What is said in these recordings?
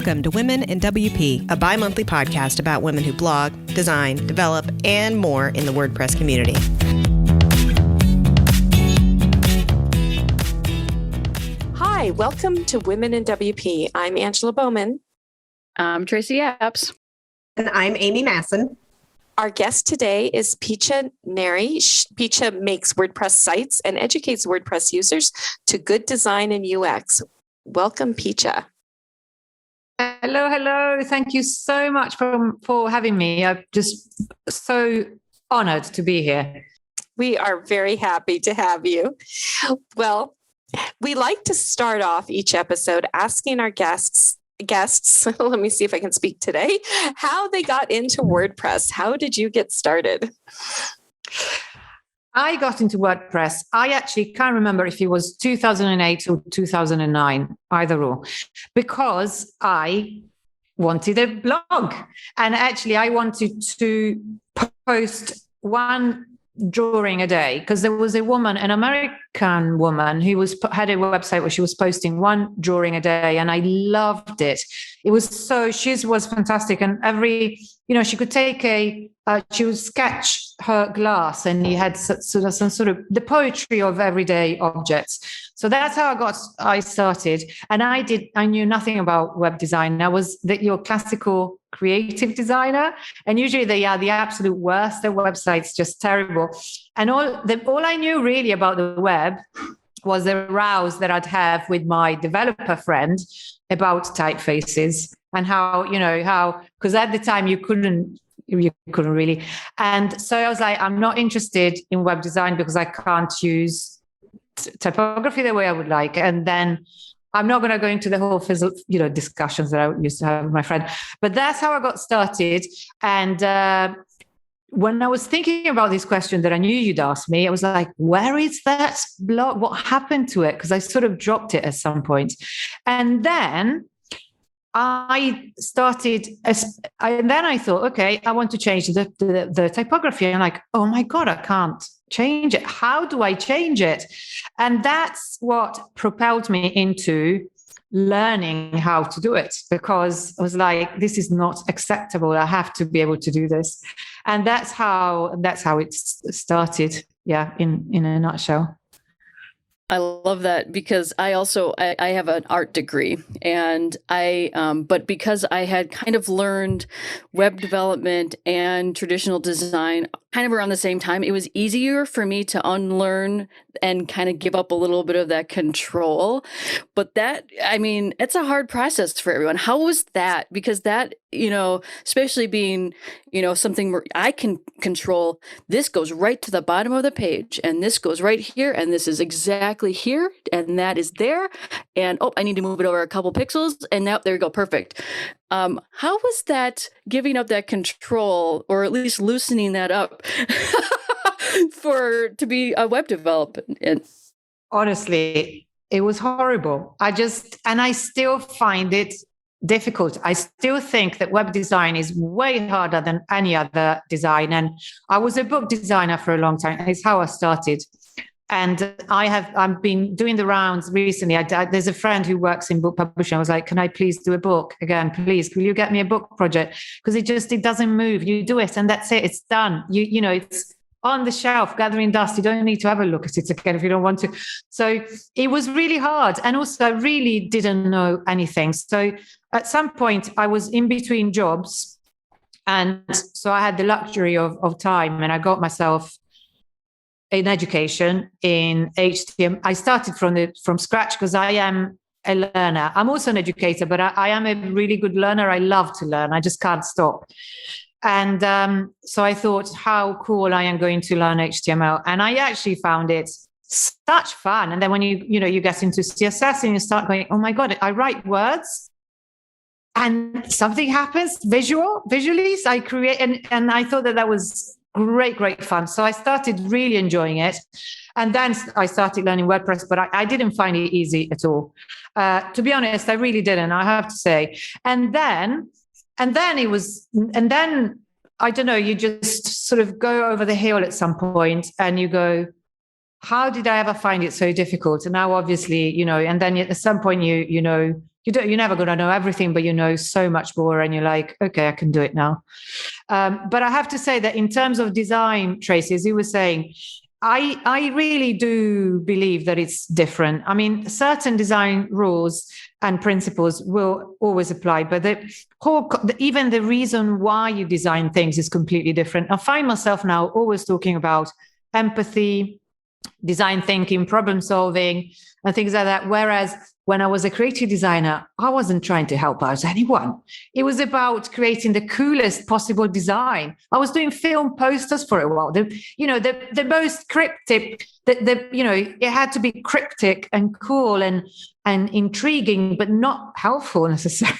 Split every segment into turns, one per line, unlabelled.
Welcome to Women in WP, a bi-monthly podcast about women who blog, design, develop, and more in the WordPress community.
Hi, welcome to Women in WP. I'm Angela Bowman.
I'm Tracy Apps.
And I'm Amy Masson.
Our guest today is Piccia Neri. Piccia makes WordPress sites and educates WordPress users to good design and UX. Welcome, Piccia.
Hello. Thank you so much for having me. I'm just so honored to be here.
We are very happy to have you. Well, we like to start off each episode asking our guests, let me see if I can speak today, how they got into WordPress. How did you get started?
I got into WordPress. I actually can't remember if it was 2008 or 2009, either or, because I wanted a blog. And actually, I wanted to post one drawing a day, because there was a woman, an American woman, who had a website where she was posting one drawing a day, and I loved it. It was she was fantastic, and she could take she would sketch her glass, and he had some sort of the poetry of everyday objects. So that's how I started, and I knew nothing about web design. I was your classical creative designer, and usually they are the absolute worst. Their website's just terrible, and all I knew really about the web was the rows that I'd have with my developer friend about typefaces and how because at the time you couldn't really, and so I was like, I'm not interested in web design because I can't use typography the way I would like, and then I'm not going to go into the whole discussions that I used to have with my friend, but that's how I got started. And when I was thinking about this question that I knew you'd ask me, I was like, where is that blog? What happened to it? Because I sort of dropped it at some point. And then I started, and then I thought, okay, I want to change the typography. And I'm like, oh my God, I can't change it. How do I change it? And that's what propelled me into learning how to do it, because I was like, this is not acceptable. I have to be able to do this. And that's how it started. Yeah, in a nutshell.
I love that, because I have an art degree, and but because I had kind of learned web development and traditional design kind of around the same time, it was easier for me to unlearn and kind of give up a little bit of that control. But it's a hard process for everyone. How was that? Because that, especially being, something where I can control, this goes right to the bottom of the page, and this goes right here, and this is exactly here, and that is there, and I need to move it over a couple pixels, and now there we go, perfect. How was that, giving up that control, or at least loosening that up to be a web developer?
Honestly, it was horrible. I still find it difficult. I still think that web design is way harder than any other design. And I was a book designer for a long time. It's how I started. And I've been doing the rounds recently. There's a friend who works in book publishing. I was like, can I please do a book again? Please, will you get me a book project? Because it doesn't move. You do it and that's it. It's done. It's on the shelf, gathering dust. You don't need to have a look at it again if you don't want to. So it was really hard. And also I really didn't know anything. So at some point I was in between jobs. And so I had the luxury of time, and I got myself in education in HTML. I started from scratch because I am a learner. I'm also an educator, but I am a really good learner. I love to learn. I just can't stop. And so I thought, how cool I am going to learn HTML. And I actually found it such fun. And then when you get into CSS and you start going, oh my God, I write words and something happens visually. So I create, and I thought that was great fun. So I started really enjoying it. And then I started learning WordPress, but I didn't find it easy at all. To be honest, I really didn't, I have to say. And then I don't know, you just sort of go over the hill at some point and you go, how did I ever find it so difficult? And now obviously, and then at some point you're never going to know everything, but you know so much more, and you're like, okay, I can do it now. But I have to say that in terms of design, Tracy, as you were saying, I really do believe that it's different. I mean, certain design rules and principles will always apply, but even the reason why you design things is completely different. I find myself now always talking about empathy, design thinking, problem solving, and things like that. Whereas when I was a creative designer, I wasn't trying to help out anyone. It was about creating the coolest possible design. I was doing film posters for a while. The most cryptic, it had to be cryptic and cool and intriguing, but not helpful necessarily.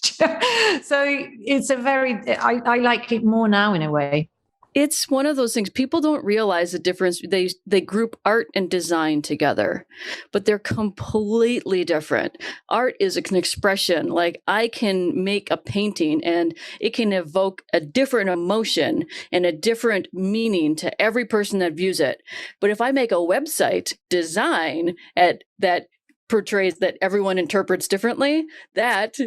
So it's I like it more now in a way.
It's one of those things people don't realize the difference. They group art and design together, but they're completely different. Art is an expression. Like, I can make a painting and it can evoke a different emotion and a different meaning to every person that views it. But if I make a website design that portrays that everyone interprets differently, that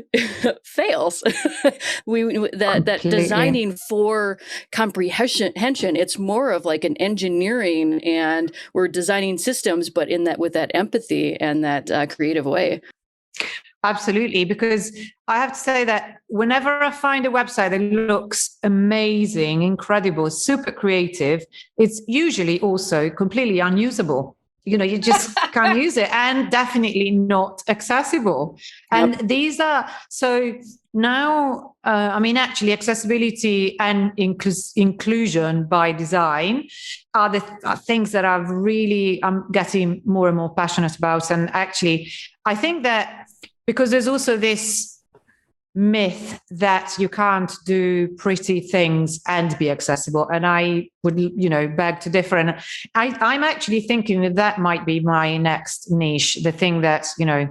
fails. that designing for comprehension, it's more of like an engineering, and we're designing systems, but with that empathy and that creative way.
Absolutely, because I have to say that whenever I find a website that looks amazing, incredible, super creative, it's usually also completely unusable. You just can't use it, and definitely not accessible. And these are, so now, actually accessibility and inclusion by design are things that I'm getting more and more passionate about. And actually, I think that because there's also this myth that you can't do pretty things and be accessible, and I would beg to differ, and I'm actually thinking that might be my next niche, the thing that I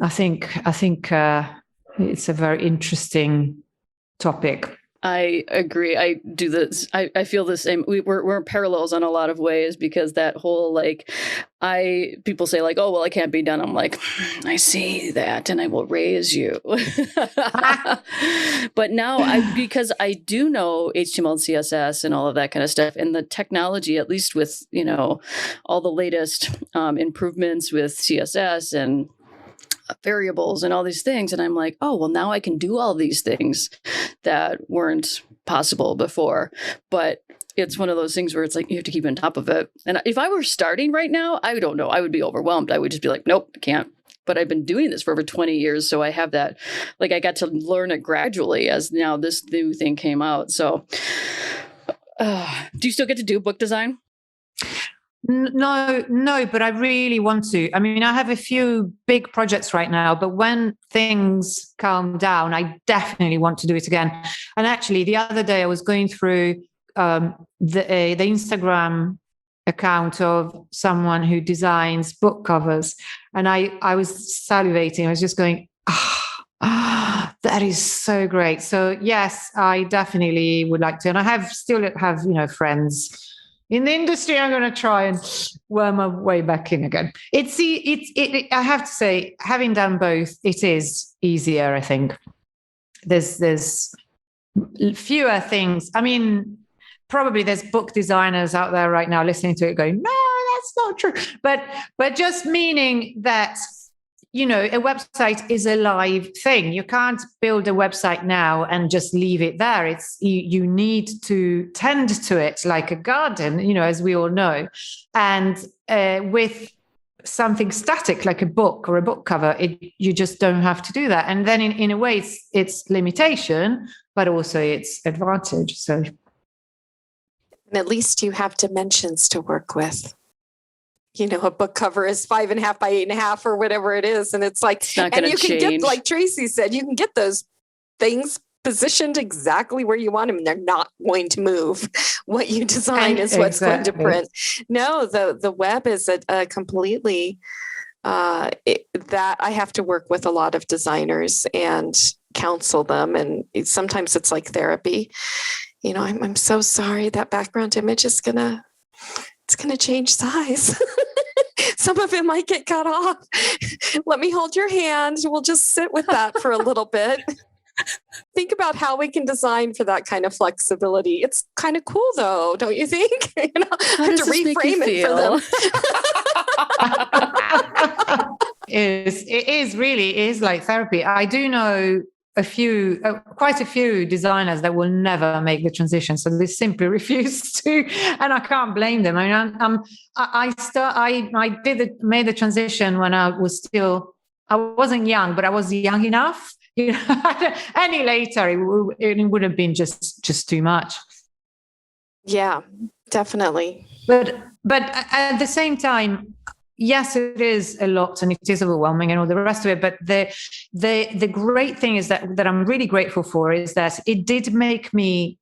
think it's a very interesting topic.
I agree. I do this. I feel the same. We're parallels in a lot of ways, because that whole people say like, oh, well, it can't be done. I'm like, I see that, and I will raise you. But now because I do know HTML and CSS and all of that kind of stuff, and the technology, at least with, all the latest improvements with CSS and variables and all these things. And I'm like, oh, well, now I can do all these things that weren't possible before. But it's one of those things where it's like, you have to keep on top of it. And if I were starting right now, I don't know, I would be overwhelmed. I would just be like, nope, I can't. But I've been doing this for over 20 years. So I have that, I got to learn it gradually as now this new thing came out. So do you still get to do book design?
No, but I really want to. I mean, I have a few big projects right now, but when things calm down, I definitely want to do it again. And actually, the other day I was going through the Instagram account of someone who designs book covers, and I was salivating. I was just going, that is so great. So yes, I definitely would like to. And I still have friends in the industry. I'm going to try and worm my way back in again. I have to say, having done both, it is easier. I think there's fewer things. I mean, probably there's book designers out there right now listening to it going, no, that's not true. But just meaning that, a website is a live thing. You can't build a website now and just leave it there. It's you need to tend to it like a garden, as we all know. And with something static like a book or a book cover, you just don't have to do that. And then in a way, it's limitation, but also it's advantage. So,
and at least you have dimensions to work with. A book cover is 5.5 by 8.5 or whatever it is. And it's like, and you can get, like Tracy said, you can get those things positioned exactly where you want them, and they're not going to move. What you design is what's going to print. No, the web is a completely, that I have to work with a lot of designers and counsel them. And sometimes it's like therapy. I'm so sorry that background image is it's going to change size. some of it might get cut off. Let me hold your hand. We'll just sit with that for a little bit. Think about how we can design for that kind of flexibility. It's kind of cool, though, don't you think?
How does this make you feel?
It is like therapy. I do know quite a few designers that will never make the transition, so they simply refuse to, and I can't blame them. I mean, made the transition when I wasn't young, but I was young enough. You know, any later it would have been just too much.
Yeah, definitely.
But at the same time, yes, it is a lot and it is overwhelming and all the rest of it. But the great thing is that I'm really grateful for is that it did make me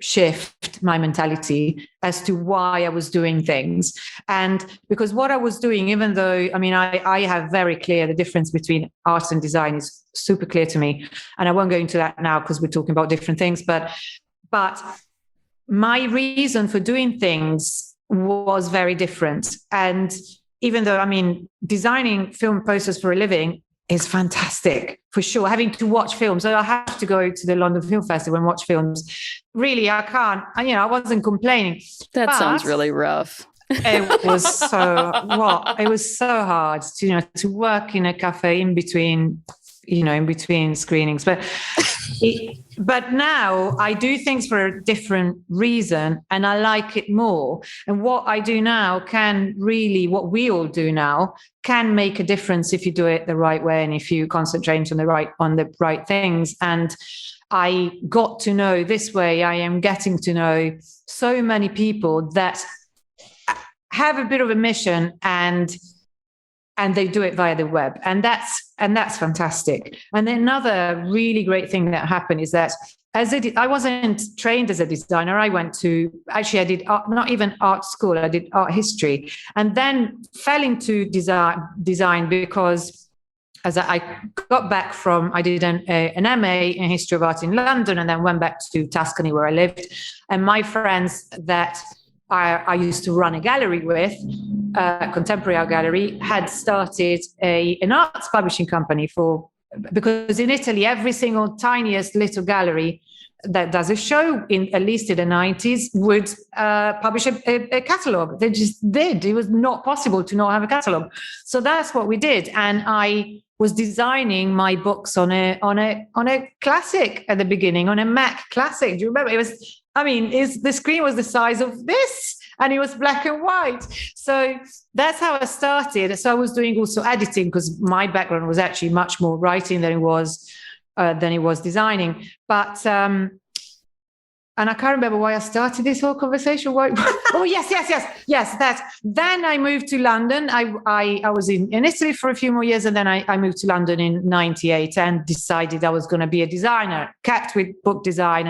shift my mentality as to why I was doing things. And because what I was doing, even though, I mean, I have very clear the difference between art and design is super clear to me. And I won't go into that now because we're talking about different things. But my reason for doing things was very different. And even though, I mean, designing film posters for a living is fantastic, for sure. Having to watch films. So I have to go to the London Film Festival and watch films. Really, I can't, I wasn't complaining.
That sounds really rough.
It was it was so hard to work in a cafe in between screenings. But now I do things for a different reason and I like it more. And what I do now what we all do now can make a difference if you do it the right way and if you concentrate on the right things. And I got to know this way, I am getting to know so many people that have a bit of a mission and they do it via the web. And that's fantastic. And then another really great thing that happened is that I wasn't trained as a designer. I did art, not even art school. I did art history and then fell into design because as I got back I did an MA in history of art in London and then went back to Tuscany where I lived. And my friends that I used to run a gallery with, contemporary art gallery, had started an arts publishing company because in Italy, every single tiniest little gallery that does a show, at least in the 90s, would publish a catalogue. They just did. It was not possible to not have a catalogue. So that's what we did. And I was designing my books on a classic at the beginning, on a Mac Classic. Do you remember? It was, the screen was the size of this and it was black and white. So that's how I started. So I was doing also editing because my background was actually much more writing than it was designing. But and I can't remember why I started this whole conversation. Oh, yes. Then I moved to London. I was in Italy for a few more years, and then I moved to London in 98 and decided I was going to be a designer, kept with book design.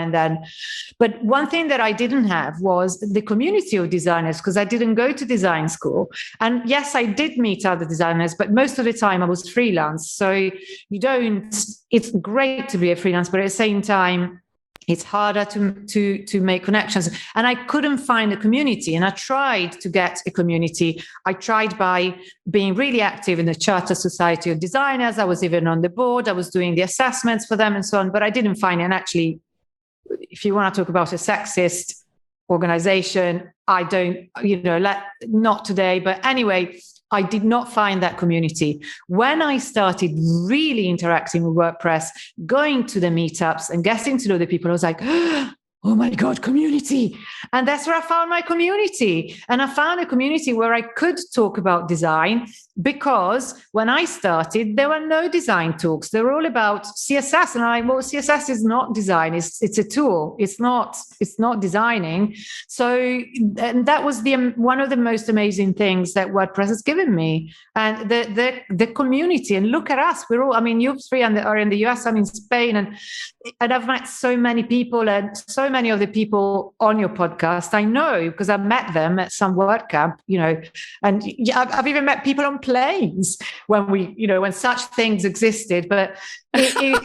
But one thing that I didn't have was the community of designers because I didn't go to design school. And yes, I did meet other designers, but most of the time I was freelance. So it's great to be a freelance, but at the same time, it's harder to make connections. And I couldn't find a community. And I tried to get a community. I tried by being really active in the Charter Society of Designers. I was even on the board. I was doing the assessments for them and so on. But I didn't find it. And actually, if you want to talk about a sexist organization, I don't, not today. But anyway, I did not find that community. When I started really interacting with WordPress, going to the meetups and getting to know the people, I was like, oh my God, community. And that's where I found my community. And I found a community where I could talk about design because when I started, there were no design talks. They were all about CSS. And I'm like, well, CSS is not design. It's a tool. It's not designing. So, and that was one of the most amazing things that WordPress has given me. And the community, and look at us. We're all, you three are in the US, I'm in Spain, and I've met so many people, and so many of the people on your podcast I know because I met them at some WordCamp, and I've even met people on planes when such things existed. But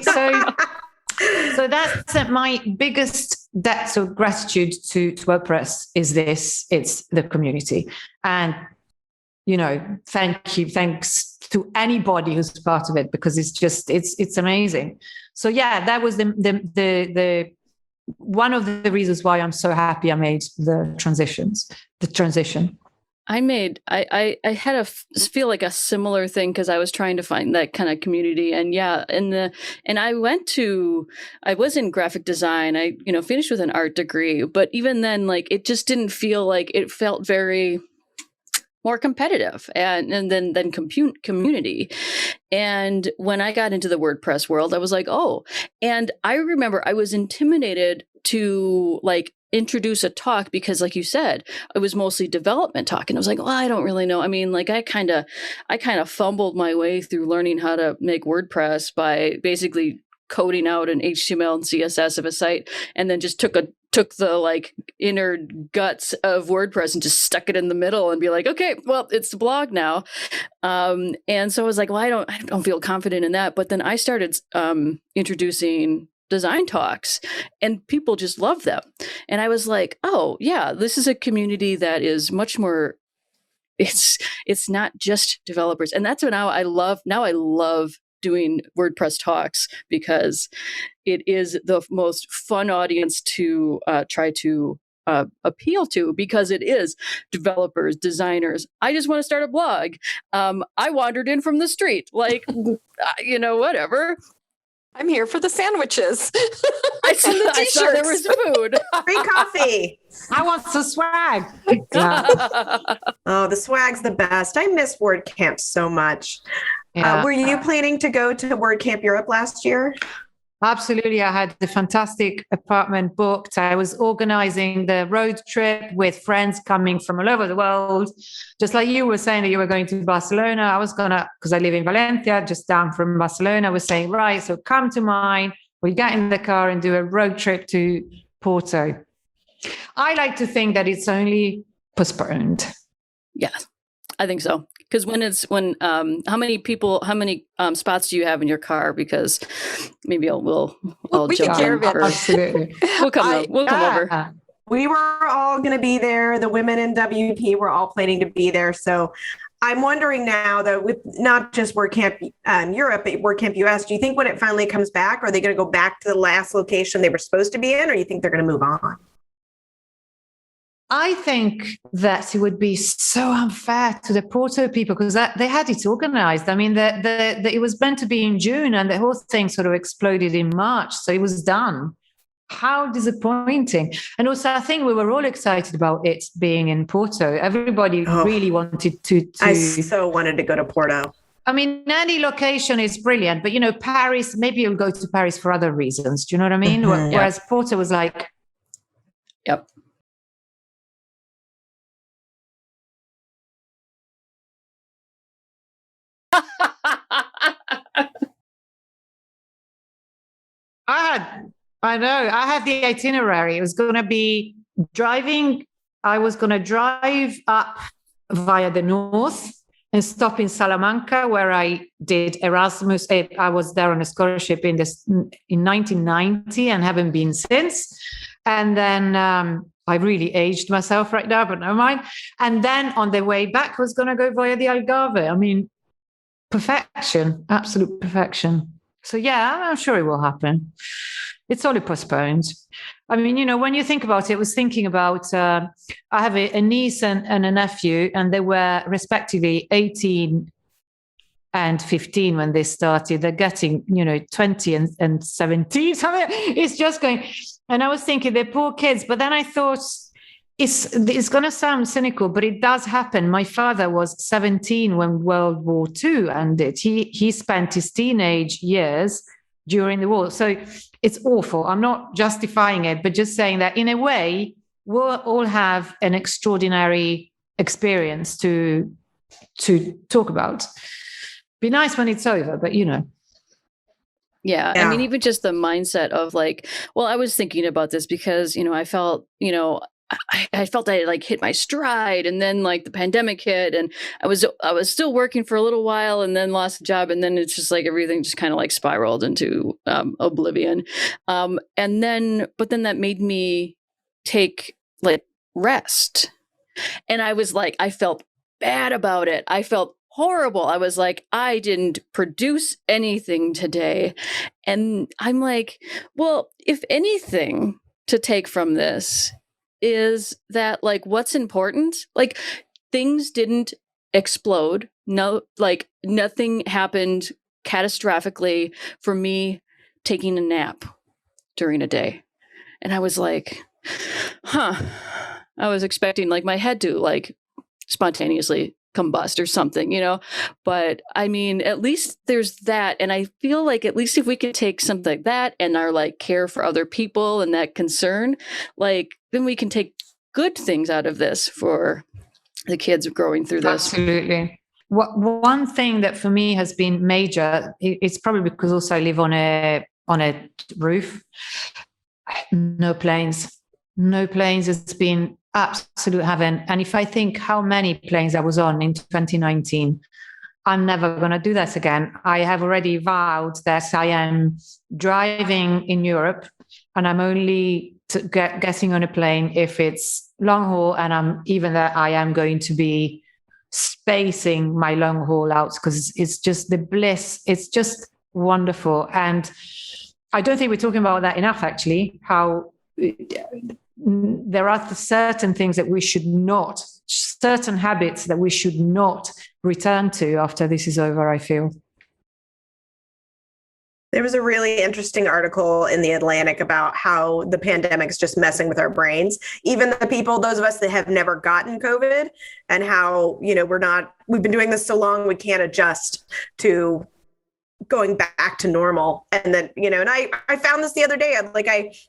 so that's my biggest debt of gratitude to WordPress is this. It's the community. And thanks to anybody who's part of it, because it's amazing. So yeah, that was the one of the reasons why I'm so happy I made the transition.
I had feel like a similar thing, because I was trying to find that kind of community. And yeah, I was in graphic design. I, finished with an art degree, but even then, like, it just didn't feel like, it felt very more competitive and then community. And when I got into the WordPress world, I was like, oh, and I remember I was intimidated to like introduce a talk, because like you said, it was mostly development talk. And I was like, well, I don't really know. I mean, like I kind of fumbled my way through learning how to make WordPress by basically coding out an HTML and CSS of a site, and then just took the like inner guts of WordPress and just stuck it in the middle and be like, okay, well, it's the blog now. And so I was like, well, I don't feel confident in that. But then I started introducing design talks, and people just love them. And I was like, oh yeah, this is a community that is much more, it's not just developers. And that's what I love doing WordPress talks, because it is the most fun audience to try to appeal to, because it is developers, designers. I just want to start a blog. I wandered in from the street, like, whatever.
I'm here for the sandwiches.
I saw there was food.
Free coffee.
I want some swag.
Oh, the swag's the best. I miss WordCamp so much.
Yeah.
Were you planning to go to WordCamp Europe last year?
Absolutely. I had the fantastic apartment booked. I was organizing the road trip with friends coming from all over the world. Just like you were saying that you were going to Barcelona, I was because I live in Valencia, just down from Barcelona. I was saying, right, so come to mine. We get in the car and do a road trip to Porto. I like to think that it's only postponed.
Yeah, I think so. Because how many spots do you have in your car? Because maybe I'll
we
jump
take care of it.
Absolutely.
We'll come over.
We were all going to be there. The women in WP were all planning to be there. So I'm wondering now, though, with not just WordCamp Europe, but WordCamp US, do you think when it finally comes back, are they going to go back to the last location they were supposed to be in, or do you think they're going to move on?
I think that it would be so unfair to the Porto people, because they had it organized. I mean, it was meant to be in June, and the whole thing sort of exploded in March. So it was done. How disappointing. And also, I think we were all excited about it being in Porto. Everybody really wanted to.
I so wanted to go to Porto.
I mean, any location is brilliant, but, Paris, maybe you'll go to Paris for other reasons. Do you know what I mean? Mm-hmm. Whereas Porto was like...
Yep.
I had the itinerary. It was going to be driving. I was going to drive up via the north and stop in Salamanca, where I did Erasmus. I was there on a scholarship in 1990 and haven't been since. And then I really aged myself right now, but never mind. And then on the way back, I was going to go via the Algarve. I mean, perfection, absolute perfection. So yeah, I'm sure it will happen. It's only postponed. I mean, when you think about it, I was thinking about, I have a niece and a nephew, and they were respectively 18 and 15 when they started. They're getting, 20 and 17. Something. It's just going. And I was thinking, they're poor kids. But then I thought, it's going to sound cynical, but it does happen. My father was 17 when World War II ended. He spent his teenage years during the war. So it's awful. I'm not justifying it, but just saying that in a way, we'll all have an extraordinary experience to talk about. Be nice when it's over, but
Yeah. I mean, even just the mindset of like, well, I was thinking about this because, I felt, I felt I like hit my stride, and then like the pandemic hit, and I was still working for a little while, and then lost the job, and then it's just like everything just kind of like spiraled into oblivion, but then that made me take like rest, and I was like, I felt bad about it. I felt horrible. I was like, I didn't produce anything today. And I'm like, well, if anything to take from this is that, like, what's important? Like, things didn't explode. No, like, nothing happened catastrophically for me taking a nap during a day. And I was like, I was expecting like my head to like spontaneously combust or something, but I mean, at least there's that. And I feel like at least if we could take something like that and our like care for other people and that concern, like then we can take good things out of this for the kids growing through this.
Absolutely. One thing that for me has been major, it's probably because also I live on a roof. No planes. It's been absolute heaven. And if I think how many planes I was on in 2019, I'm never going to do that again. I have already vowed that I am driving in Europe and I'm only getting on a plane if it's long haul, and I am going to be spacing my long haul out because it's just the bliss. It's just wonderful. And I don't think we're talking about that enough, actually, how there are certain things that we should not, certain habits that we should not return to after this is over, I feel.
There was a really interesting article in The Atlantic about how the pandemic's just messing with our brains, even the people, those of us that have never gotten COVID, and how, we've been doing this so long, we can't adjust to going back to normal. And then, and I found this the other day.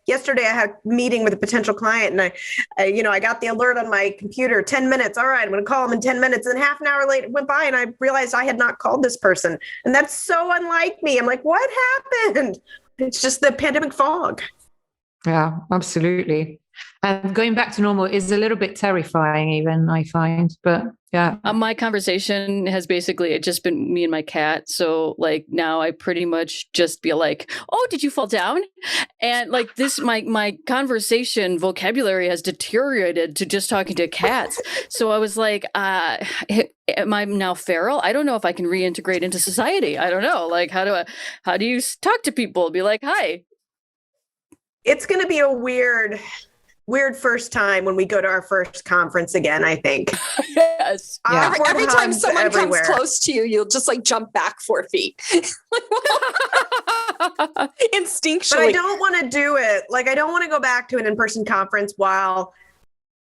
Yesterday I had a meeting with a potential client, and I got the alert on my computer, 10 minutes. All right, I'm going to call them in 10 minutes. And half an hour later went by and I realized I had not called this person. And that's so unlike me. I'm like, what happened? It's just the pandemic fog.
Yeah, absolutely. And going back to normal is a little bit terrifying even, I find, but yeah.
My conversation has basically just been me and my cat. So like now I pretty much just be like, oh, did you fall down? And like this, my conversation vocabulary has deteriorated to just talking to cats. So I was like, am I now feral? I don't know if I can reintegrate into society. I don't know. Like, how do you talk to people? Be like, hi.
It's going to be a weird first time when we go to our first conference again, I think.
Yes.
Yeah. Every time someone comes close to you, you'll just like jump back 4 feet. Instinctually.
But I don't want to do it. Like, I don't want to go back to an in-person conference while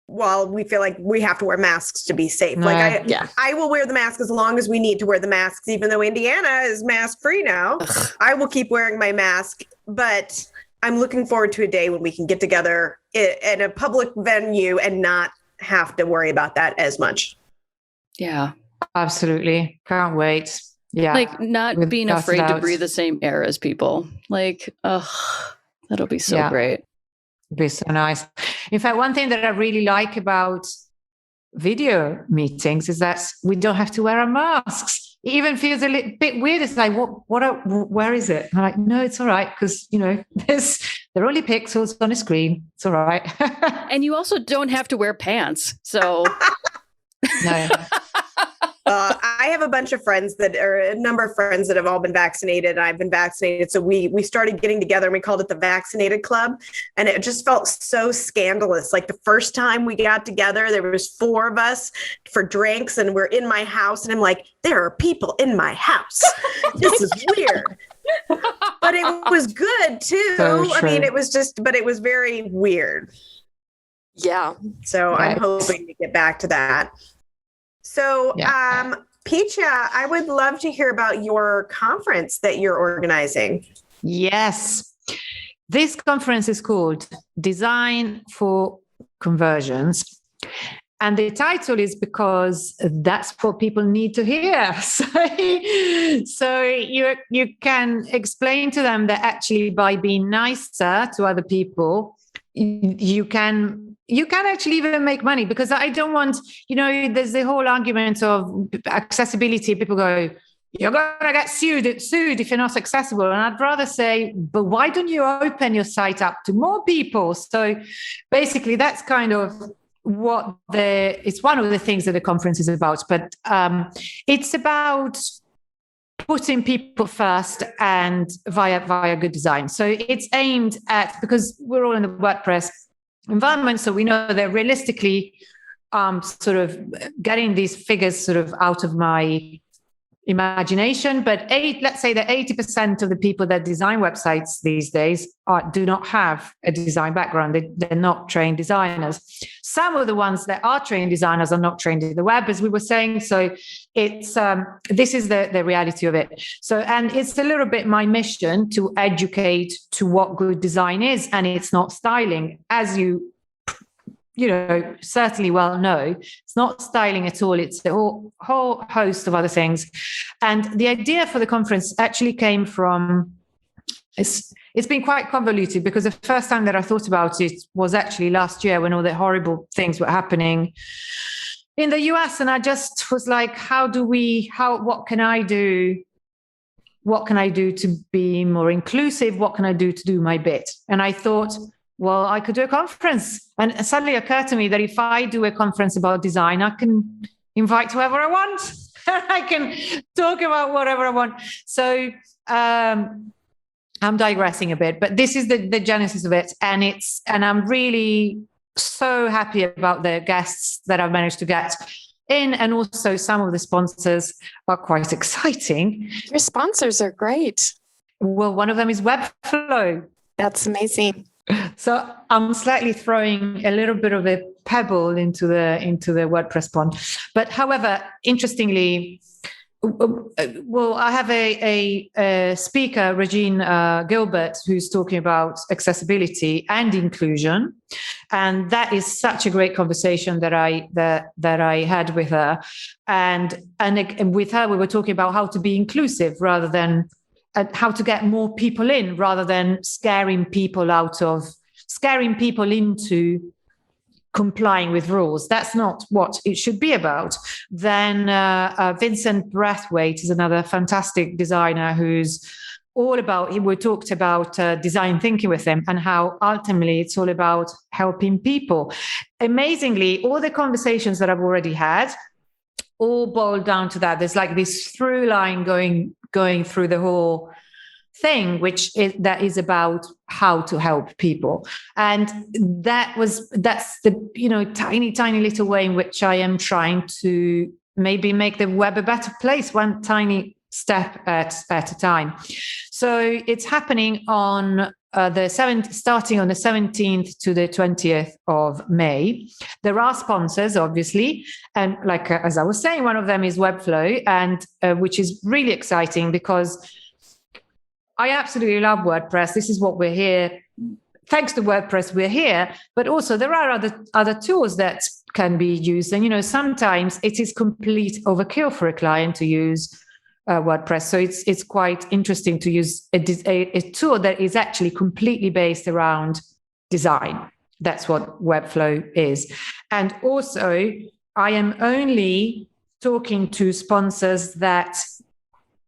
we feel like we have to wear masks to be safe. No. I will wear the mask as long as we need to wear the masks, even though Indiana is mask free now. I will keep wearing my mask, but I'm looking forward to a day when we can get together in a public venue and not have to worry about that as much.
Yeah,
absolutely. Can't wait. Yeah.
Like not being afraid to breathe the same air as people. Like, that'll be so great.
It'd be so nice. In fact, one thing that I really like about video meetings is that we don't have to wear our masks. It even feels a little bit weird. It's like, where is it? I'm like, no, it's all right. Because, they're only pixels on a screen. It's all right.
And you also don't have to wear pants. So.
No.
I have a number of friends that have all been vaccinated. I've been vaccinated. So we started getting together and we called it the Vaccinated Club. And it just felt so scandalous. Like the first time we got together, there was 4 of us for drinks and we're in my house. And I'm like, there are people in my house. This is weird. But it was good too.
So
I mean, it was very weird.
Yeah.
So right. I'm hoping to get back to that. So, Piccia, I would love to hear about your conference that you're organizing.
Yes. This conference is called Design for Conversions. And the title is because that's what people need to hear. So you can explain to them that actually by being nicer to other people, you can actually even make money, because I don't want, there's the whole argument of accessibility. People go, you're going to get sued if you're not accessible. And I'd rather say, but why don't you open your site up to more people? So basically that's kind of it's one of the things that the conference is about, but it's about putting people first and via good design. So it's aimed at, because we're all in the WordPress environment, so we know that realistically, sort of getting these figures sort of out of my imagination, but let's say that 80% of the people that design websites these days do not have a design background. They're not trained designers. Some of the ones that are trained designers are not trained in the web, as we were saying. So it's this is the reality of it. So, and it's a little bit my mission to educate to what good design is, and it's not styling, as you certainly well know. It's not styling at all. It's a whole host of other things. And the idea for the conference actually came from, it's been quite convoluted, because the first time that I thought about it was actually last year, when all the horrible things were happening in the US. And I just was like, what can I do? What can I do to be more inclusive? What can I do to do my bit? And I thought, well, I could do a conference. And it suddenly occurred to me that if I do a conference about design, I can invite whoever I want. I can talk about whatever I want. So I'm digressing a bit, but this is the genesis of it. And I'm really so happy about the guests that I've managed to get in. And also some of the sponsors are quite exciting.
Your sponsors are great.
Well, one of them is Webflow.
That's amazing.
So I'm slightly throwing a little bit of a pebble into the WordPress pond. But however, interestingly, well, I have a speaker, Regine Gilbert, who's talking about accessibility and inclusion, and that is such a great conversation that I had with her, and with her we were talking about how to be inclusive rather than how to get more people in, rather than scaring people into complying with rules. That's not what it should be about. Then Vincent Brathwaite is another fantastic designer who's all about, we talked about design thinking with him, and how ultimately it's all about helping people. Amazingly, all the conversations that I've already had all boil down to that. There's like this through line going through the whole thing, that is about how to help people. And that's the tiny little way in which I am trying to maybe make the web a better place, one tiny step at a time. So it's happening on starting on the 17th to the 20th of May. There are sponsors, obviously, and like as I was saying, one of them is Webflow, and which is really exciting because I absolutely love WordPress. This is what we're here. Thanks to WordPress, we're here. But also there are other tools that can be used, and sometimes it is complete overkill for a client to use WordPress. So it's quite interesting to use a tool that is actually completely based around design. That's what Webflow is. And also, I am only talking to sponsors that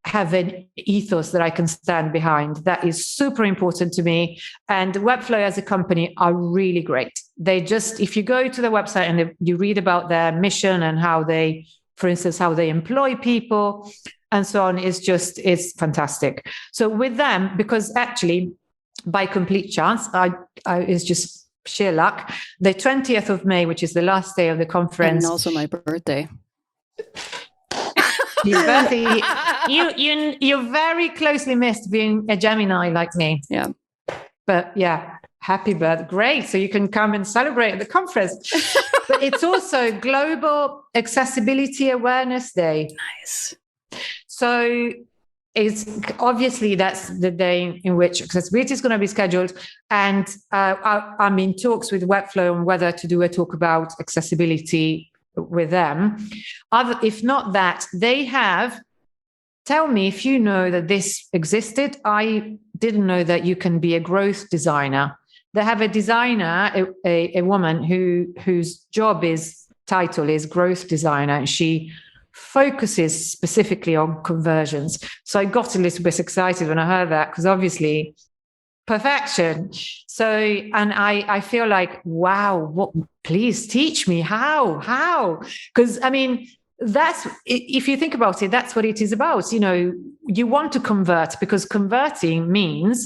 have an ethos that I can stand behind. That is super important to me. And Webflow as a company are really great. If you go to the website and you read about their mission and how they, for instance, how they employ people, and so on, it's fantastic. So with them, because actually by complete chance, it's just sheer luck, the 20th of May, which is the last day of the conference.
And also my birthday.
His birthday, you very closely missed being a Gemini like me.
Yeah.
But yeah, happy birthday. Great. So you can come and celebrate at the conference. But it's also Global Accessibility Awareness Day.
Nice.
So it's obviously that's the day in which accessibility is going to be scheduled. And I'm in talks with Webflow on whether to do a talk about accessibility with them. If not that, they have, tell me if you know that this existed. I didn't know that you can be a growth designer. They have a designer, a woman whose title is growth designer, and she focuses specifically on conversions. So I got a little bit excited when I heard that, because obviously perfection. So, and I feel like, wow, please teach me how, because I mean, that's, if you think about it, that's what it is about. You want to convert, because converting means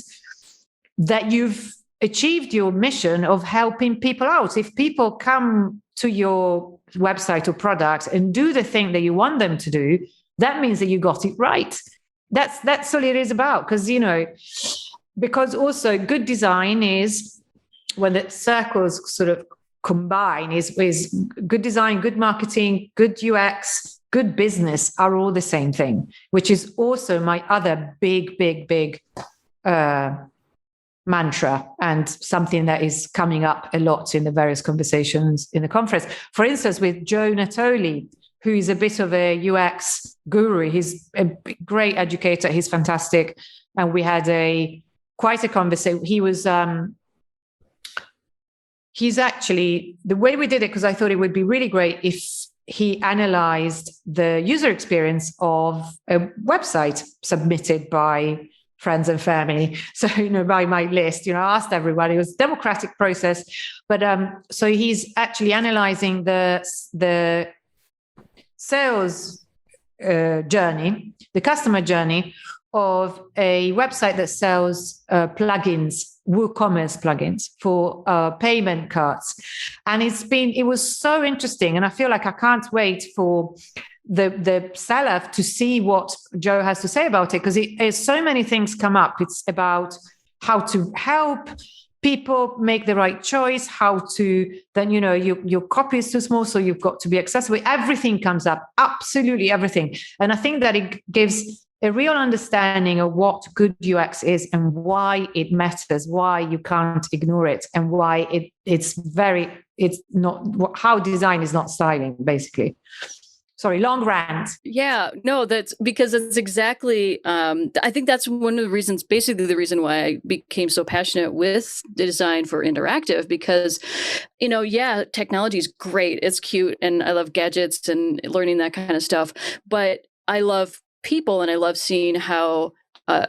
that you've achieved your mission of helping people out. If people come to your website or product and do the thing that you want them to do, that means that you got it right. That's all it is about. Because also good design is, when the circles sort of combine, is good design, good marketing, good UX, good business are all the same thing, which is also my other big mantra, and something that is coming up a lot in the various conversations in the conference. For instance, with Joe Natoli, who is a bit of a UX guru. He's a great educator. He's fantastic. And we had quite a conversation. He's actually, the way we did it, because I thought it would be really great if he analyzed the user experience of a website submitted by friends and family. So, by my list, I asked everybody. It was a democratic process. But so he's actually analyzing the sales journey, the customer journey of a website that sells plugins, WooCommerce plugins for payment cards. And it was so interesting. And I feel like I can't wait for the seller to see what Joe has to say about it, because so many things come up. It's about how to help people make the right choice, how to then, your copy is too small, so you've got to be accessible. Everything comes up, absolutely everything. And I think that it gives a real understanding of what good UX is and why it matters, why you can't ignore it, and why it's not how design is not styling, basically. Sorry, long rant.
Yeah, no, that's because it's exactly, I think that's one of the reasons, basically the reason why I became so passionate with design for interactive, because, technology is great. It's cute. And I love gadgets and learning that kind of stuff. But I love people, and I love seeing how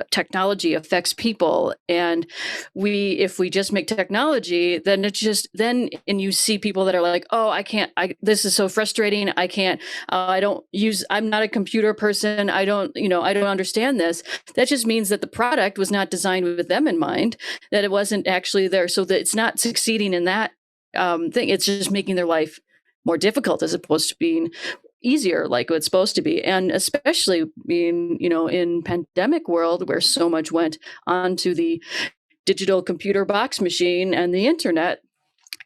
technology affects people. And if we just make technology, then and you see people that are like, oh, this is so frustrating. I'm not a computer person. I don't understand this. That just means that the product was not designed with them in mind, that it wasn't actually there. So that it's not succeeding in that thing. It's just making their life more difficult as opposed to being easier, like it's supposed to be. And especially being, in pandemic world where so much went onto the digital computer box machine and the internet,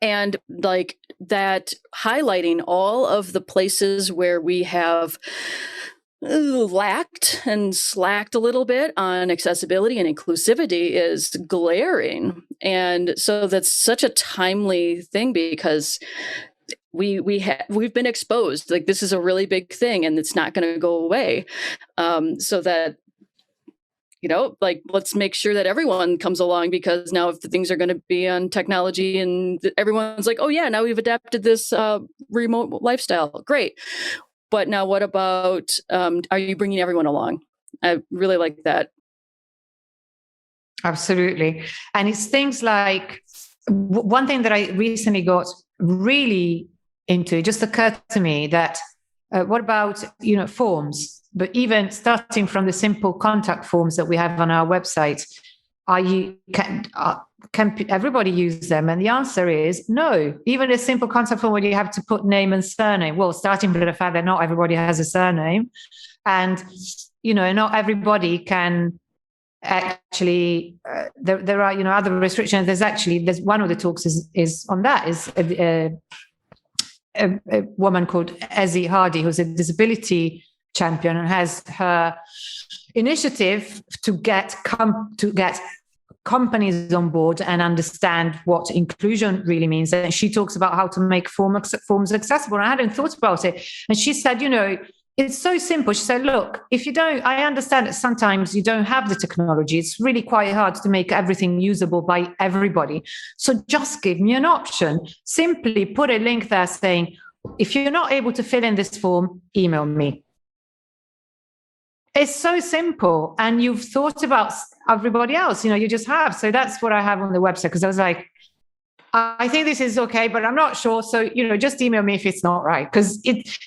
and like that, highlighting all of the places where we have lacked and slacked a little bit on accessibility and inclusivity is glaring. And so that's such a timely thing, because we've been exposed, like this is a really big thing and it's not going to go away. So that, let's make sure that everyone comes along, because now if the things are going to be on technology and everyone's like, oh yeah, now we've adapted this remote lifestyle. Great. But now what about, are you bringing everyone along? I really like that.
Absolutely. And it's things like, one thing that I recently got really into, it just occurred to me that what about forms, but even starting from the simple contact forms that we have on our website, can everybody use them? And the answer is no. Even a simple contact form where you have to put name and surname, well, starting with the fact that not everybody has a surname, and not everybody can actually there are other restrictions. There's one of the talks is on that, is a woman called Ezzy Hardy, who's a disability champion, and has her initiative to get companies on board and understand what inclusion really means. And she talks about how to make forms accessible. And I hadn't thought about it. And she said, it's so simple. She said, look, I understand that sometimes you don't have the technology. It's really quite hard to make everything usable by everybody. So just give me an option. Simply put a link there saying, if you're not able to fill in this form, email me. It's so simple, and you've thought about everybody else. You just have. So that's what I have on the website, because I was like, I think this is okay, but I'm not sure. So, just email me if it's not right. Because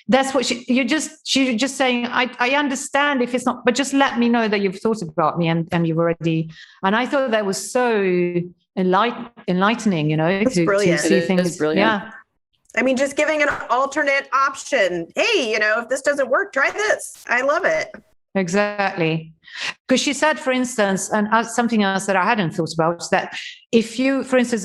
that's what she's just saying, I understand if it's not, but just let me know that you've thought about me and you've already. And I thought that was so enlightening, to see things.
Brilliant.
Yeah.
I mean, just giving an alternate option. Hey, if this doesn't work, try this. I love it.
Exactly. Because she said, for instance, and something else that I hadn't thought about, that if you, for instance,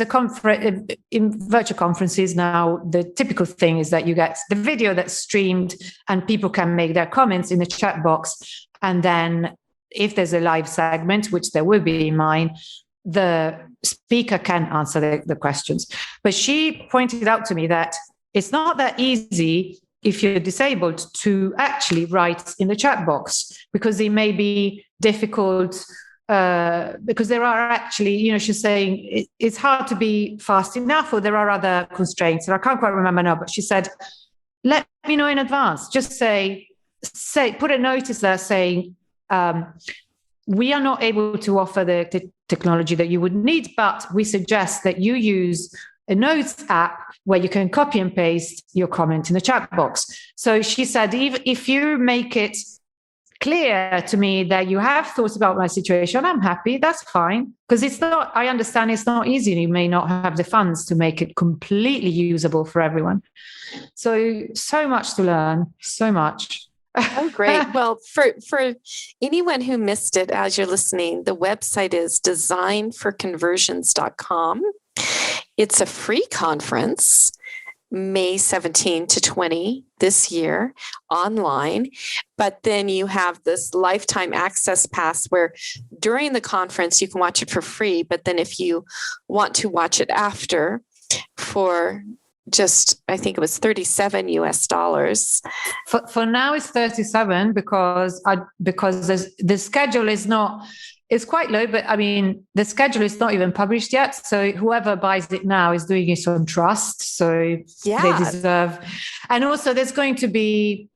in virtual conferences now, the typical thing is that you get the video that's streamed and people can make their comments in the chat box. And then if there's a live segment, which there will be in mine, the speaker can answer the questions. But she pointed out to me that it's not that easy if you're disabled to actually write in the chat box, because it may be difficult, because there are actually, she's saying it's hard to be fast enough, or there are other constraints. And I can't quite remember now, but she said, let me know in advance. Just say, put a notice there saying, we are not able to offer the technology that you would need, but we suggest that you use a notes app where you can copy and paste your comment in the chat box. So she said, if you make it clear to me that you have thought about my situation, I'm happy, that's fine. Because I understand it's not easy. You may not have the funds to make it completely usable for everyone. So much to learn, so much.
Oh, great. Well, for anyone who missed it as you're listening, the website is designforconversions.com. It's a free conference, May 17 to 20 this year, online. But then you have this lifetime access pass where during the conference you can watch it for free. But then if you want to watch it after, for just, I think it was $37 US.
For now, it's 37 because the schedule is not. It's quite low, but I mean, the schedule is not even published yet. So whoever buys it now is doing it on trust. So they deserve. And also, there's going to be,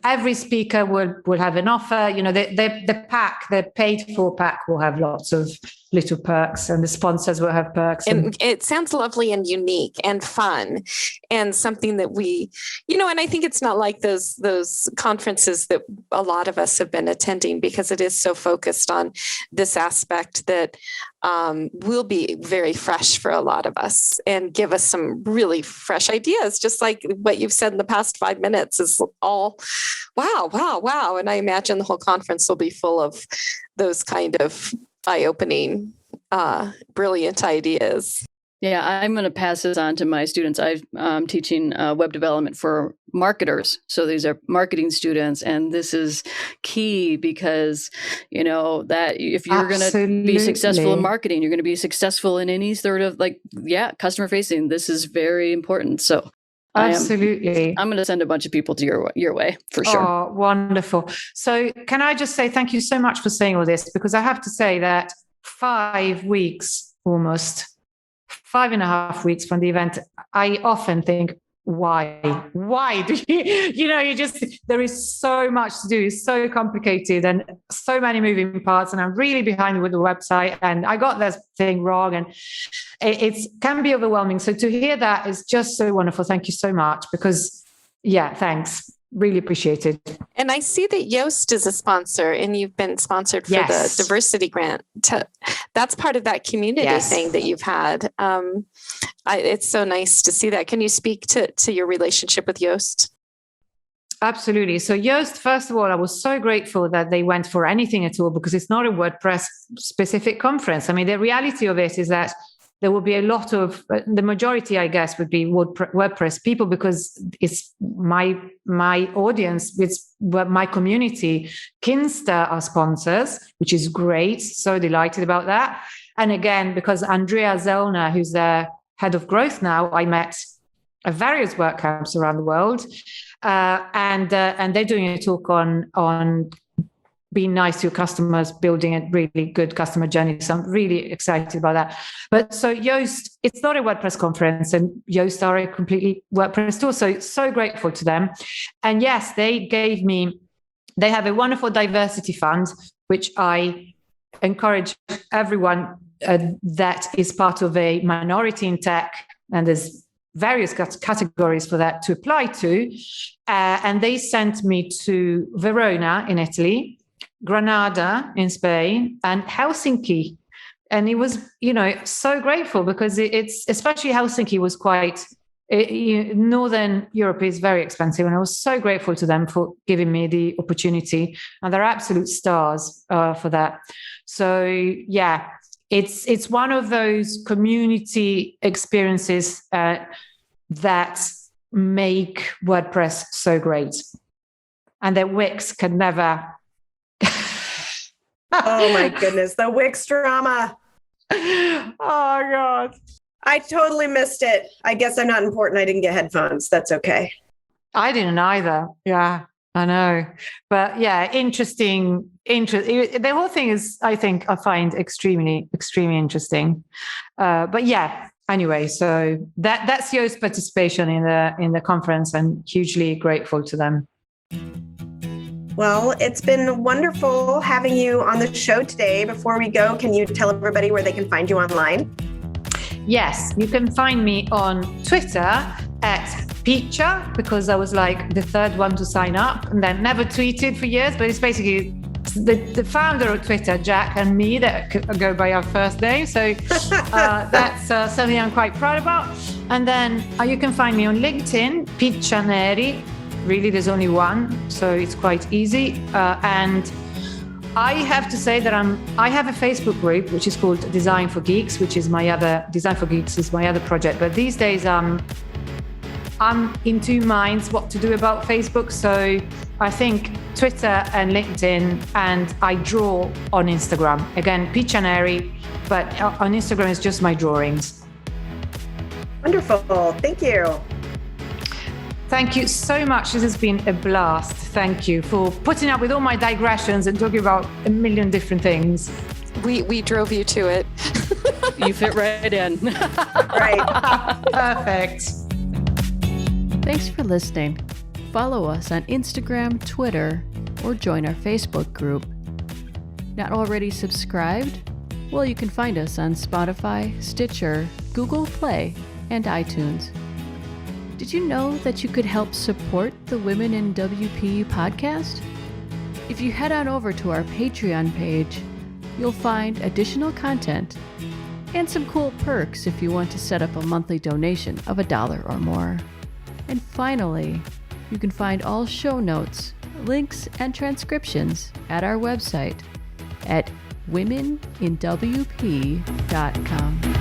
every speaker will have an offer. The pack, the paid for pack, will have lots of little perks, and the sponsors will have perks.
And it sounds lovely and unique and fun, and something that we, and I think it's not like those conferences that a lot of us have been attending, because it is so focused on this aspect that will be very fresh for a lot of us and give us some really fresh ideas, just like what you've said in the past 5 minutes is all wow. And I imagine the whole conference will be full of those kind of eye-opening, brilliant ideas.
Yeah, I'm going to pass this on to my students. I'm teaching web development for marketers. So these are marketing students. And this is key because, that if you're going to be successful in marketing, you're going to be successful in any sort of customer facing. This is very important. So
absolutely.
I'm going to send a bunch of people to your way for sure.
Oh, wonderful. So can I just say thank you so much for saying all this, because I have to say that 5 weeks, almost 5.5 weeks from the event, I often think, why do there is so much to do. It's so complicated and so many moving parts, and I'm really behind with the website, and I got this thing wrong, and it can be overwhelming. So to hear that is just so wonderful. Thank you so much, because thanks. Really appreciate it.
And I see that Yoast is a sponsor, and you've been sponsored for the diversity grant. That's part of that community thing that you've had. It's so nice to see that. Can you speak to your relationship with Yoast?
Absolutely. So Yoast, first of all, I was so grateful that they went for anything at all, because it's not a WordPress specific conference. I mean, the reality of it is that there will be a lot of, the majority, I guess, would be WordPress people, because it's my audience, it's my community. Kinsta are sponsors, which is great. So delighted about that. And again, because Andrea Zellner, who's the head of growth now, I met at various WordCamps around the world. And they're doing a talk on being nice to your customers, building a really good customer journey. So I'm really excited about that. But so Yoast, it's not a WordPress conference, and Yoast are a completely WordPress tool. So grateful to them. And yes, they gave me They have a wonderful diversity fund, which I encourage everyone that is part of a minority in tech, and there's various categories for that to apply to. And they sent me to Verona in Italy, Granada in Spain, and Helsinki. And it was, so grateful because it's especially Helsinki was quite, Northern Europe is very expensive. And I was so grateful to them for giving me the opportunity. And they're absolute stars for that. So, yeah, it's one of those community experiences that make WordPress so great. And that Wix can never...
Oh my goodness, the Wix drama.
Oh God.
I totally missed it. I guess I'm not important. I didn't get headphones. That's okay.
I didn't either. Yeah, I know. But yeah, interesting. The whole thing is, I find extremely, extremely interesting. But yeah, anyway, so that's Yo's participation in the conference, and hugely grateful to them.
Well, it's been wonderful having you on the show today. Before we go, can you tell everybody where they can find you online?
Yes, you can find me on Twitter at Piccia, because I was like the third one to sign up and then never tweeted for years. But it's basically the founder of Twitter, Jack, and me that go by our first name. So that's something I'm quite proud about. And then you can find me on LinkedIn, Piccia Neri. Really, there's only one, so it's quite easy. And I have to say that I have a Facebook group which is called Design for Geeks, which is Design for Geeks is my other project. But these days, I'm in two minds what to do about Facebook. So I think Twitter and LinkedIn, and I draw on Instagram. Again, Piccia Neri, but on Instagram it's just my drawings.
Wonderful. Thank you.
Thank you so much. This has been a blast. Thank you for putting up with all my digressions and talking about a million different things.
We drove you to it.
You fit right in.
Right.
Perfect.
Thanks for listening. Follow us on Instagram, Twitter, or join our Facebook group. Not already subscribed? Well, you can find us on Spotify, Stitcher, Google Play, and iTunes. Did you know that you could help support the Women in WP podcast? If you head on over to our Patreon page, you'll find additional content and some cool perks if you want to set up a monthly donation of $1 or more. And finally, you can find all show notes, links, and transcriptions at our website at womenindwp.com.